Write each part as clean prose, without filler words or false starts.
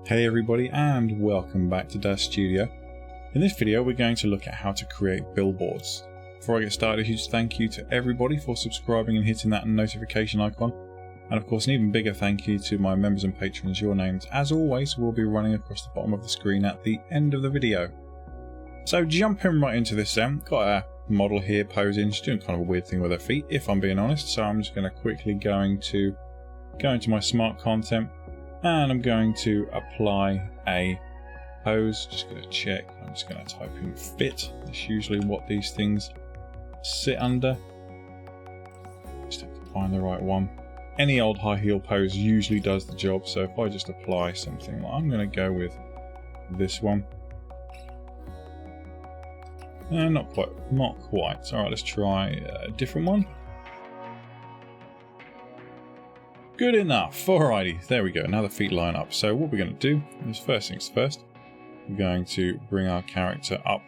Hey everybody, and welcome back to Daz Studio. In this video we're going to look at how to create billboards. Before I get started, a huge thank you to everybody for subscribing and hitting that notification icon. And of course an even bigger thank you to my members and patrons. Your names, as always, will be running across the bottom of the screen at the end of the video. So jumping right into this then, got a model here posing. She's doing kind of a weird thing with her feet, if I'm being honest. So I'm just going to quickly go into my smart content. And I'm going to apply a pose. Just going to check. I'm just going to type in fit. That's usually what these things sit under. Just have to find the right one. Any old high heel pose usually does the job. So if I just apply something, I'm going to go with this one. Not quite. All right, let's try a different one. Good enough. Alrighty, there we go. Now the feet line up. So what we're going to do is, first things first, we're going to bring our character up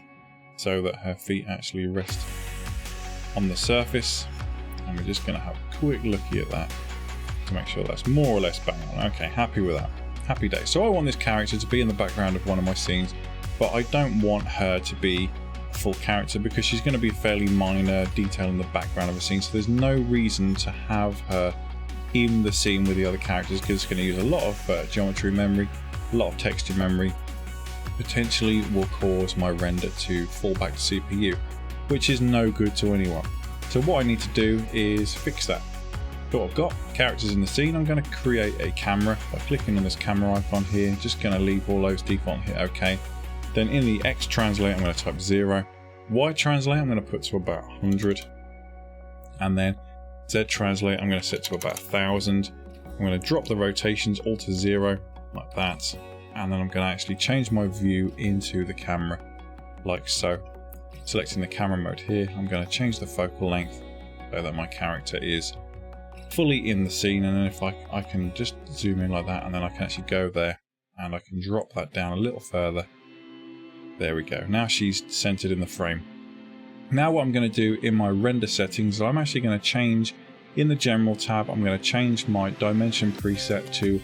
so that her feet actually rest on the surface. And we're just going to have a quick looky at that to make sure that's more or less bang on. Okay, happy with that. Happy day. So I want this character to be in the background of one of my scenes, but I don't want her to be a full character because she's going to be a fairly minor detail in the background of a scene. So there's no reason to have her in the scene with the other characters because it's going to use a lot of geometry memory, a lot of texture memory, potentially will cause my render to fall back to CPU, which is no good to anyone. So what I need to do is fix that. So I've got characters in the scene. I'm going to create a camera by clicking on this camera icon here. Just going to leave all those default and hit OK. Then in the X translate I'm going to type 0. Y translate I'm going to put to about 100, and then Z translate I'm going to set to about 1000. I'm going to drop the rotations all to 0 like that, and then I'm going to actually change my view into the camera like so. Selecting the camera mode here, I'm going to change the focal length so that my character is fully in the scene, and then if I can just zoom in like that, and then I can actually go there and I can drop that down a little further. There we go. Now she's centered in the frame. Now what I'm going to do in my render settings, I'm actually going to change in the general tab, I'm going to change my dimension preset to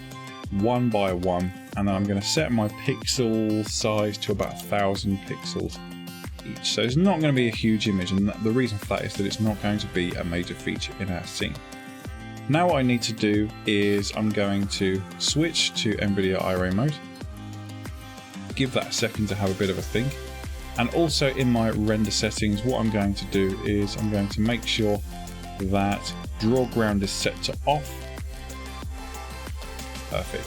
1 by 1, and then I'm going to set my pixel size to about 1000 pixels each. So it's not going to be a huge image, and the reason for that is that it's not going to be a major feature in our scene. Now what I need to do is I'm going to switch to NVIDIA iRay mode, give that a second to have a bit of a think. And also in my render settings, what I'm going to do is I'm going to make sure that draw ground is set to off. Perfect.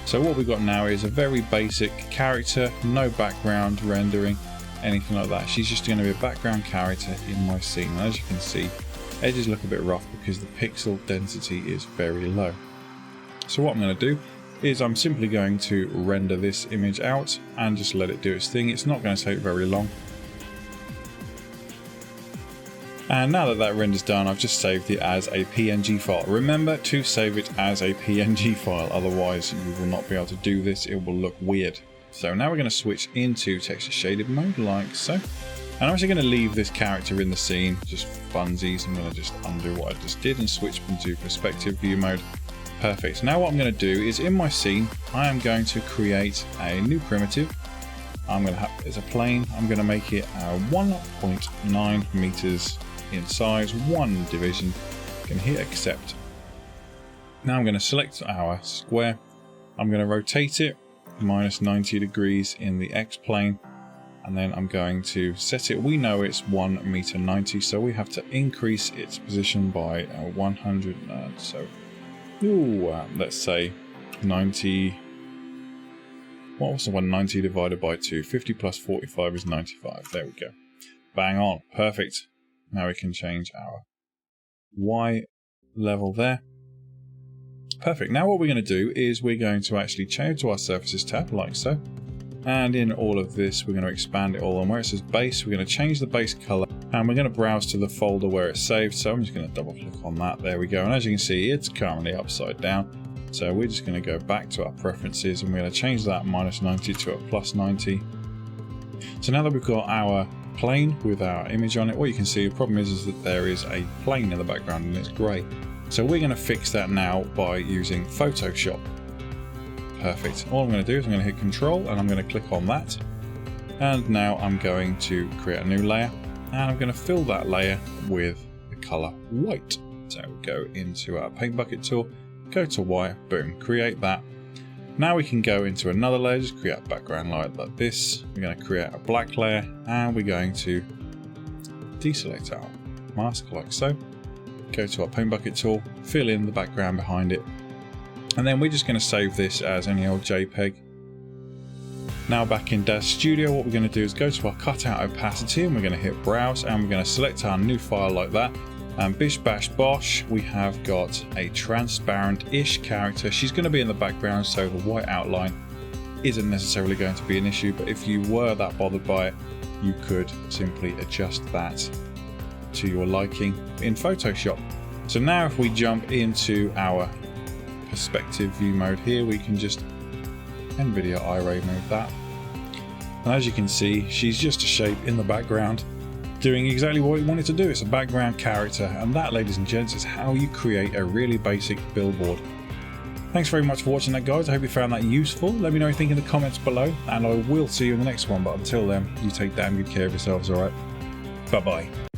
So what we've got now is a very basic character, no background rendering, anything like that. She's just going to be a background character in my scene. And as you can see, edges look a bit rough because the pixel density is very low. So what I'm going to do is I'm simply going to render this image out and just let it do its thing. It's not going to take very long. And now that that render's done, I've just saved it as a PNG file. Remember to save it as a PNG file, otherwise you will not be able to do this. It will look weird. So now we're going to switch into texture shaded mode like so. And I'm actually going to leave this character in the scene, just funsies. I'm going to just undo what I just did and switch into perspective view mode. Perfect. Now what I'm going to do is in my scene, I am going to create a new primitive. I'm going to have it as a plane. I'm going to make it 1.9 meters in size, 1 division. I'm going to hit accept. Now I'm going to select our square. I'm going to rotate it minus 90 degrees in the X plane. And then I'm going to set it. We know it's 1 meter 90, so we have to increase its position by 100. Let's say 90. What was the 190 divided by 2? 50 plus 45 is 95. There we go. Bang on. Perfect. Now we can change our Y level there. Perfect. Now what we're going to do is we're going to actually change to our surfaces tab like so. And in all of this, we're going to expand it all. And where it says base, we're going to change the base color. And we're going to browse to the folder where it's saved. So I'm just going to double click on that. There we go. And as you can see, it's currently upside down. So we're just going to go back to our preferences and we're going to change that minus 90 to a plus 90. So now that we've got our plane with our image on it, what you can see, the problem is that there is a plane in the background and it's grey. So we're going to fix that now by using Photoshop. perfect. All I'm going to do is I'm going to hit Control and I'm going to click on that. And now I'm going to create a new layer, and I'm going to fill that layer with the colour white. So we'll go into our paint bucket tool, go to white, boom, create that. Now we can go into another layer, just create a background light like this. We're going to create a black layer, and we're going to deselect our mask like so. Go to our paint bucket tool, fill in the background behind it, and then we're just going to save this as any old JPEG. Now back in Daz Studio, what we're going to do is go to our cutout opacity, and we're going to hit browse, and we're going to select our new file like that. And bish bash bosh, we have got a transparent-ish character. She's going to be in the background, so the white outline isn't necessarily going to be an issue, but if you were that bothered by it, you could simply adjust that to your liking in Photoshop. So now if we jump into our perspective view mode here, we can just NVIDIA iRay move that. And as you can see, she's just a shape in the background doing exactly what we wanted to do. It's a background character, and that, ladies and gents, is how you create a really basic billboard. Thanks very much for watching that, guys. I hope you found that useful. Let me know what you think in the comments below, and I will see you in the next one. But until then, you take damn good care of yourselves, alright? Bye bye.